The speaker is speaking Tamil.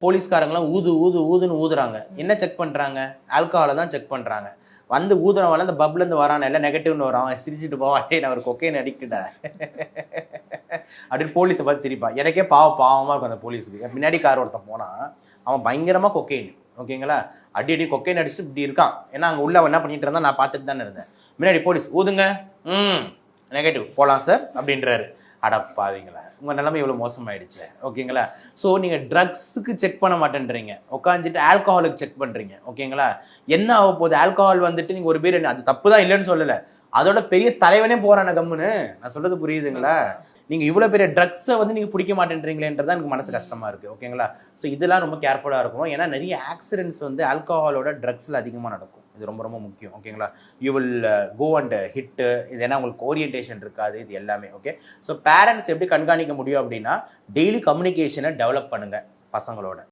போலீஸ்காரங்களாம் ஊதுன்னு ஊதுறாங்க. என்ன செக் பண்ணுறாங்க? ஆல்கஹாலை தான் செக் பண்ணுறாங்க. வந்து ஊதுறவன் அந்த பப்லேருந்து வரான், எல்லாம் நெகட்டிவ்னு வரான், அவன் சிரிச்சுட்டு போவான், டேய் நான் ஒரு கொக்கைன் அடிக்டடா அப்படின்னு போலீஸை பார்த்து சிரிப்பான். எனக்கே பாவமாக இருக்கும் அந்த போலீஸுக்கு. பின்னாடி கார் ஒருத்தன் போனான், அவன் பயங்கரமாக கொக்கைன், ஓகேங்களா, அடி கொக்கைன் அடிச்சுட்டு இப்படி இருக்கான். ஏன்னா அங்கே உள்ள என்ன பண்ணிட்டு இருந்தா நான் பார்த்துட்டு தானே இருந்தேன். முன்னாடி போலீஸ் ஊதுங்க, நெகட்டிவ் போகலாம் சார் அப்படின்றாரு. அடப்பாவீங்களா, உங்கள் நிலைமை இவ்வளோ மோசமாயிடுச்சு, ஓகேங்களா. ஸோ நீங்கள் ட்ரக்ஸுக்கு செக் பண்ண மாட்டேன்றீங்க, உட்காந்துட்டு ஆல்கஹாலுக்கு செக் பண்ணுறீங்க, ஓகேங்களா. என்ன ஆக போகுது? ஆல்கஹால் வந்துட்டு நீங்கள் ஒரு பேர் அது தப்பு தான் இல்லைன்னு சொல்லலை, அதோட பெரிய தலைவனே போகிறான கம்முன்னு. நான் சொல்கிறது புரியுதுங்களா? நீங்கள் இவ்வளோ பெரிய ட்ரக்ஸை வந்து நீங்கள் பிடிக்க மாட்டேன்றீங்களேன்றதான் எனக்கு மனசு கஷ்டமாக இருக்குது, ஓகேங்களா. ஸோ இதெல்லாம் ரொம்ப கேர்ஃபுல்லாக இருக்கணும். ஏன்னா நிறைய ஆக்சிடென்ட்ஸ் வந்து ஆல்கஹாலோட ட்ரக்ஸில் அதிகமாக நடக்கும். இது ரொம்ப ரொம்ப முக்கியம், ஓகேங்களா. You will go and hit, இது ஏன்னா உங்களுக்கு ஓரியன்டேஷன் இருக்காது, இது எல்லாமே. ஓகே, ஸோ பேரண்ட்ஸ் எப்படி கண்காணிக்க முடியும் அப்படின்னா, டெய்லி கம்யூனிகேஷனை டெவலப் பண்ணுங்கள் பசங்களோட.